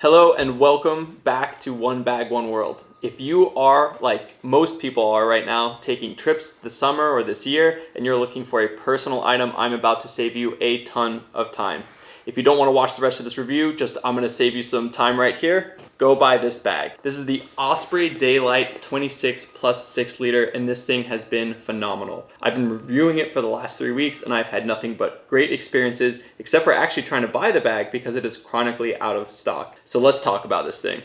Hello and welcome back to One Bag, One World. If you are, like most people are right now, taking trips this summer or this year and you're looking for a personal item, I'm about to save you a ton of time. If you don't want to watch the rest of this review, I'm going to save you some time right here. Go buy this bag. This is the Osprey Daylite 26+6 liter, and this thing has been phenomenal. I've been reviewing it for the last 3 weeks and I've had nothing but great experiences, except for actually trying to buy the bag because it is chronically out of stock. So let's talk about this thing.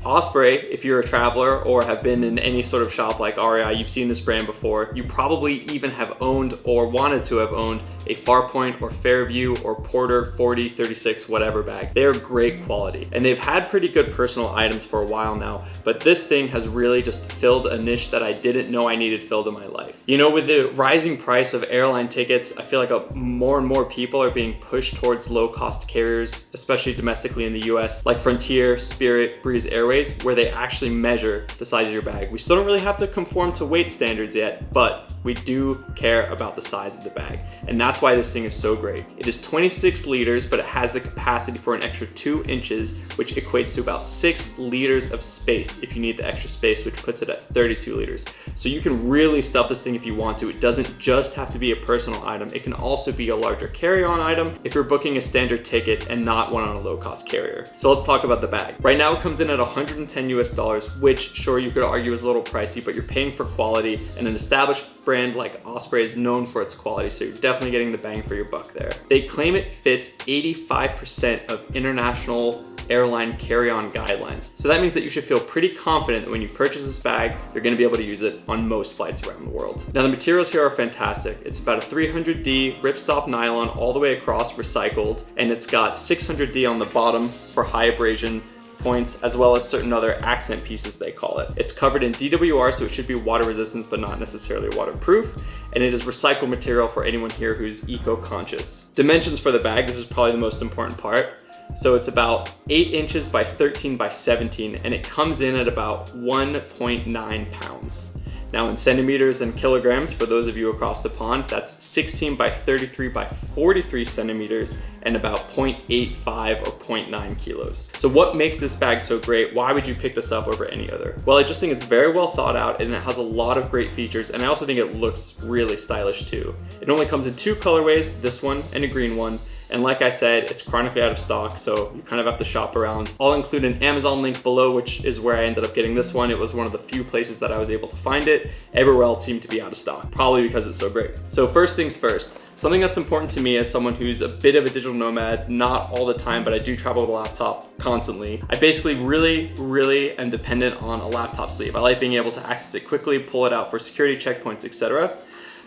Osprey, if you're a traveler or have been in any sort of shop like REI, you've seen this brand before. You probably even have owned or wanted to have owned a Farpoint or Fairview or Porter 40, 36, whatever bag. They are great quality and they've had pretty good personal items for a while now, but this thing has really just filled a niche that I didn't know I needed filled in my life. You know, with the rising price of airline tickets, I feel like more and more people are being pushed towards low-cost carriers, especially domestically in the US, like Frontier, Spirit, Breeze Airways, where they actually measure the size of your bag. We still don't really have to conform to weight standards yet, but we do care about the size of the bag. And that's why this thing is so great. It is 26 liters, but it has the capacity for an extra 2 inches, which equates to about 6 liters of space if you need the extra space, which puts it at 32 liters. So you can really stuff this thing if you want to. It doesn't just have to be a personal item. It can also be a larger carry-on item if you're booking a standard ticket and not one on a low-cost carrier. So let's talk about the bag. Right now it comes in at $110 US, which sure you could argue is a little pricey, but you're paying for quality, and an established brand like Osprey is known for its quality, so you're definitely getting the bang for your buck there. They claim it fits 85% of international airline carry-on guidelines. So that means that you should feel pretty confident that when you purchase this bag, you're gonna be able to use it on most flights around the world. Now the materials here are fantastic. It's about a 300D ripstop nylon all the way across, recycled, and it's got 600D on the bottom for high abrasion points, as well as certain other accent pieces, they call it. It's covered in DWR, so it should be water resistant, but not necessarily waterproof. And it is recycled material for anyone here who's eco-conscious. Dimensions for the bag, this is probably the most important part. So it's about 8 inches by 13 by 17, and it comes in at about 1.9 pounds. Now in centimeters and kilograms, for those of you across the pond, that's 16 by 33 by 43 centimeters and about 0.85 or 0.9 kilos. So what makes this bag so great? Why would you pick this up over any other? Well, I just think it's very well thought out and it has a lot of great features, and I also think it looks really stylish too. It only comes in 2 colorways, this one and a green one. And like I said, it's chronically out of stock, so you kind of have to shop around. I'll include an Amazon link below, which is where I ended up getting this one. It was one of the few places that I was able to find it. Everywhere else seemed to be out of stock, probably because it's so great. So first things first, something that's important to me as someone who's a bit of a digital nomad, not all the time, but I do travel with a laptop constantly. I basically really am dependent on a laptop sleeve. I like being able to access it quickly, pull it out for security checkpoints, etc.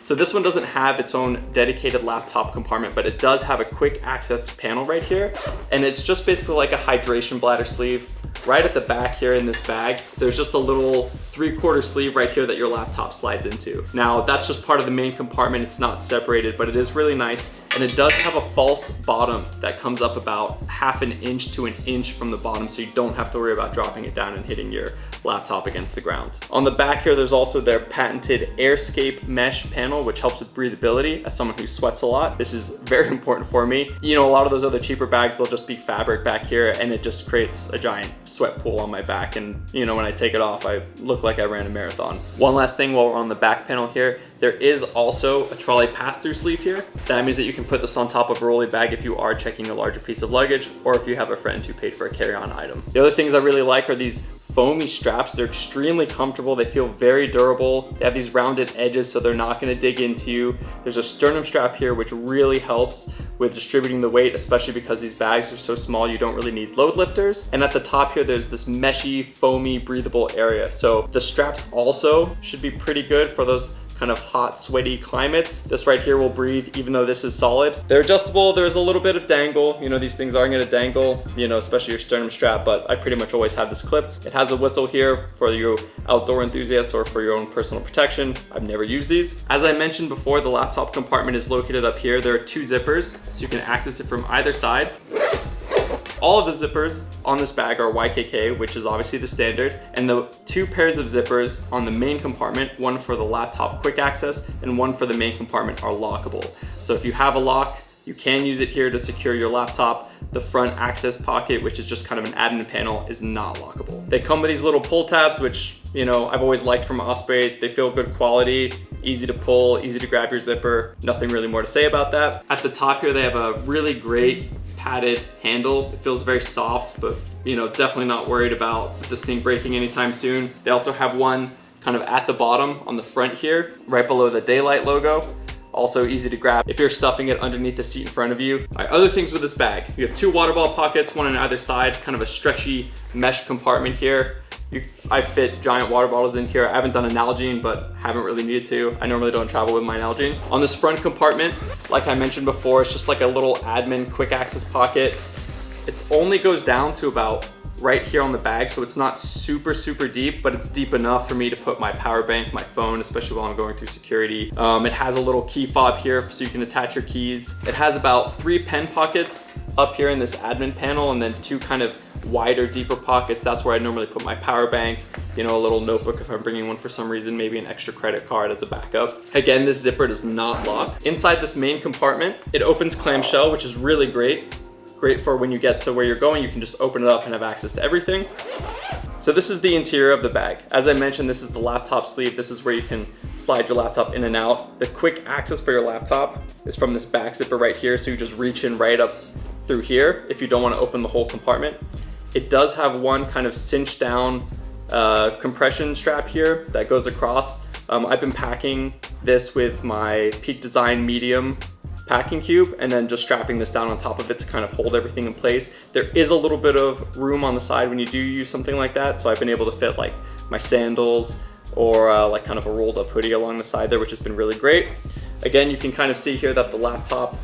So this one doesn't have its own dedicated laptop compartment, but it does have a quick access panel right here. And it's just basically like a hydration bladder sleeve. Right at the back here in this bag, there's just a little 3/4 sleeve right here that your laptop slides into. Now that's just part of the main compartment. It's not separated, but it is really nice. And it does have a false bottom that comes up about 1/2 inch to 1 inch from the bottom, so you don't have to worry about dropping it down and hitting your laptop against the ground. On the back here, there's also their patented AirScape mesh panel, which helps with breathability. As someone who sweats a lot, this is very important for me. You know, a lot of those other cheaper bags, they'll just be fabric back here and it just creates a giant sweat pool on my back. And you know, when I take it off, I look like I ran a marathon. One last thing while we're on the back panel here, there is also a trolley pass-through sleeve here. That means that you can put this on top of a rolly bag if you are checking a larger piece of luggage, or if you have a friend who paid for a carry-on item. The other things I really like are these foamy straps. They're extremely comfortable. They feel very durable. They have these rounded edges, so they're not gonna dig into you. There's a sternum strap here, which really helps with distributing the weight, especially because these bags are so small, you don't really need load lifters. And at the top here, there's this meshy, foamy, breathable area. So the straps also should be pretty good for those kind of hot, sweaty climates. This right here will breathe, even though this is solid. They're adjustable. There's a little bit of dangle. You know, these things are gonna dangle, you know, especially your sternum strap, but I pretty much always have this clipped. It has a whistle here for you outdoor enthusiasts or for your own personal protection. I've never used these. As I mentioned before, the laptop compartment is located up here. There are 2 zippers, so you can access it from either side. All of the zippers on this bag are YKK, which is obviously the standard, and the 2 pairs of zippers on the main compartment, one for the laptop quick access and one for the main compartment, are lockable. So if you have a lock, You can use it here to secure your laptop. The front access pocket, which is just kind of an admin panel, is not lockable. They come with these little pull tabs, which, you know, I've always liked from Osprey. They feel good quality, easy to pull, easy to grab your zipper. Nothing really more to say about that. At the top here, they have a really great padded handle. It feels very soft, but, you know, definitely not worried about this thing breaking anytime soon. They also have one kind of at the bottom on the front here, right below the Daylite logo. Also easy to grab if you're stuffing it underneath the seat in front of you. All right, other things with this bag. You have 2 water bottle pockets, one on either side, kind of a stretchy mesh compartment here. I fit giant water bottles in here. I haven't done an Nalgene, but haven't really needed to. I normally don't travel with my Nalgene. On this front compartment, like I mentioned before, it's just like a little admin quick access pocket. It only goes down to about right here on the bag, so it's not super deep, but it's deep enough for me to put my power bank, my phone, especially while I'm going through security. It has a little key fob here so you can attach your keys. It has about 3 pen pockets up here in this admin panel, and then 2 kind of wider, deeper pockets. That's where I normally put my power bank, you know, a little notebook if I'm bringing one for some reason, maybe an extra credit card as a backup. Again, this zipper does not lock. Inside this main compartment, it opens clamshell, which is really great. Great for when you get to where you're going, you can just open it up and have access to everything. So this is the interior of the bag. As I mentioned, this is the laptop sleeve. This is where you can slide your laptop in and out. The quick access for your laptop is from this back zipper right here. So you just reach in right up through here if you don't want to open the whole compartment. It does have one kind of cinched down compression strap here that goes across. I've been packing this with my Peak Design medium packing cube and then just strapping this down on top of it to kind of hold everything in place. There is a little bit of room on the side when you do use something like that, so I've been able to fit like my sandals or like kind of a rolled up hoodie along the side there, which has been really great. Again, you can kind of see here that the laptop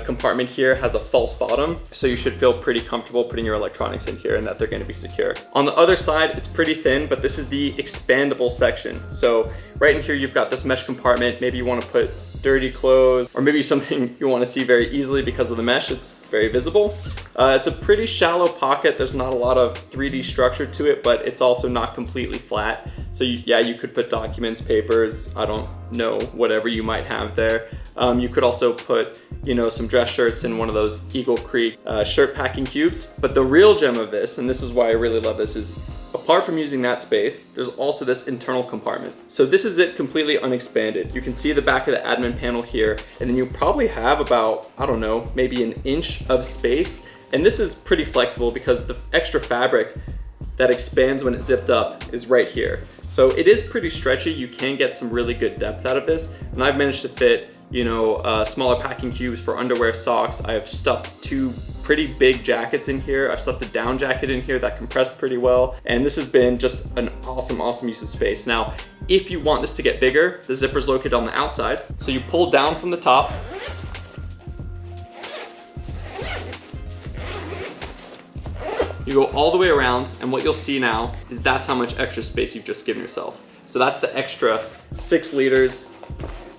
compartment here has a false bottom, so you should feel pretty comfortable putting your electronics in here and that they're going to be secure. On the other side, it's pretty thin, but this is the expandable section. So right in here, you've got this mesh compartment. Maybe you want to put dirty clothes, or maybe something you want to see very easily because of the mesh. It's very visible. It's a pretty shallow pocket. There's not a lot of 3D structure to it, but it's also not completely flat. So you could put documents, papers, I don't know, whatever you might have there. You could also put, you know, some dress shirts in one of those Eagle Creek shirt packing cubes. But the real gem of this, and this is why I really love this, is apart from using that space, there's also this internal compartment. So this is it completely unexpanded. You can see the back of the admin panel here, and then you probably have about, I don't know, maybe an inch of space. And this is pretty flexible because the extra fabric that expands when it's zipped up is right here. So it is pretty stretchy. You can get some really good depth out of this. And I've managed to fit, you know, smaller packing cubes for underwear, socks. I have stuffed 2 pretty big jackets in here. I've stuffed a down jacket in here that compressed pretty well. And this has been just an awesome use of space. Now, if you want this to get bigger, the zipper's located on the outside. So you pull down from the top. You go all the way around, and what you'll see now is that's how much extra space you've just given yourself. So that's the extra 6 liters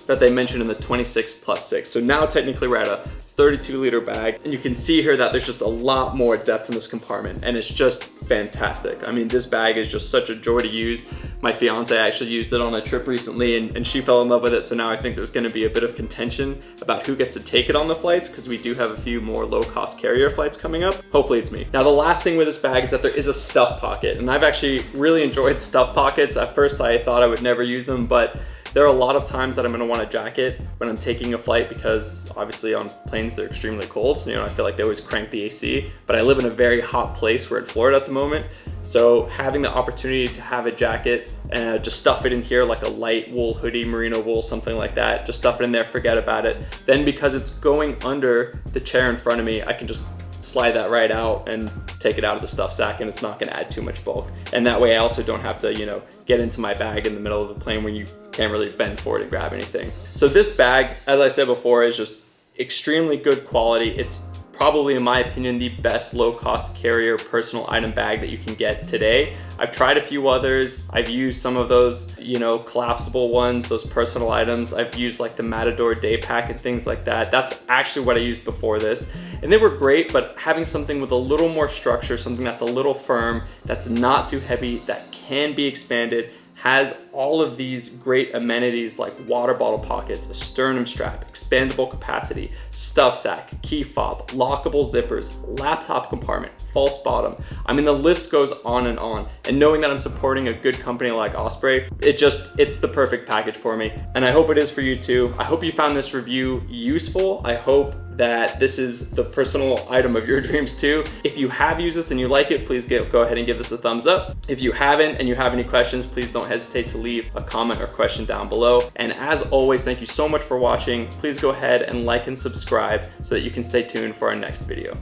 that they mentioned in the 26+6. So now technically we're at a 32-liter bag, and you can see here that there's just a lot more depth in this compartment, and it's just fantastic. I mean, this bag is just such a joy to use. My fiance actually used it on a trip recently, and she fell in love with it, so now I think there's gonna be a bit of contention about who gets to take it on the flights, because we do have a few more low-cost carrier flights coming up. Hopefully it's me. Now, the last thing with this bag is that there is a stuff pocket, and I've actually really enjoyed stuff pockets. At first, I thought I would never use them, but there are a lot of times that I'm gonna want a jacket when I'm taking a flight, because obviously on planes they're extremely cold. So, you know, I feel like they always crank the AC, but I live in a very hot place. We're in Florida at the moment. So having the opportunity to have a jacket and just stuff it in here like a light wool hoodie, merino wool, something like that, just stuff it in there, forget about it. Then because it's going under the chair in front of me, I can just slide that right out and take it out of the stuff sack, and it's not gonna add too much bulk. And that way I also don't have to, you know, get into my bag in the middle of the plane where you can't really bend forward and grab anything. So this bag, as I said before, is just extremely good quality. It's probably, in my opinion, the best low-cost carrier personal item bag that you can get today. I've tried a few others. I've used some of those, you know, collapsible ones, those personal items. I've used like the Matador Day Pack and things like that. That's actually what I used before this. And they were great, but having something with a little more structure, something that's a little firm, that's not too heavy, that can be expanded, has all of these great amenities like water bottle pockets, a sternum strap, expandable capacity, stuff sack, key fob, lockable zippers, laptop compartment, false bottom. I mean, the list goes on and on. And knowing that I'm supporting a good company like Osprey, it's the perfect package for me. And I hope it is for you too. I hope you found this review useful. I hope that this is the personal item of your dreams too. If you have used this and you like it, please go ahead and give this a thumbs up. If you haven't and you have any questions, please don't hesitate to leave a comment or question down below. And as always, thank you so much for watching. Please go ahead and like and subscribe so that you can stay tuned for our next video.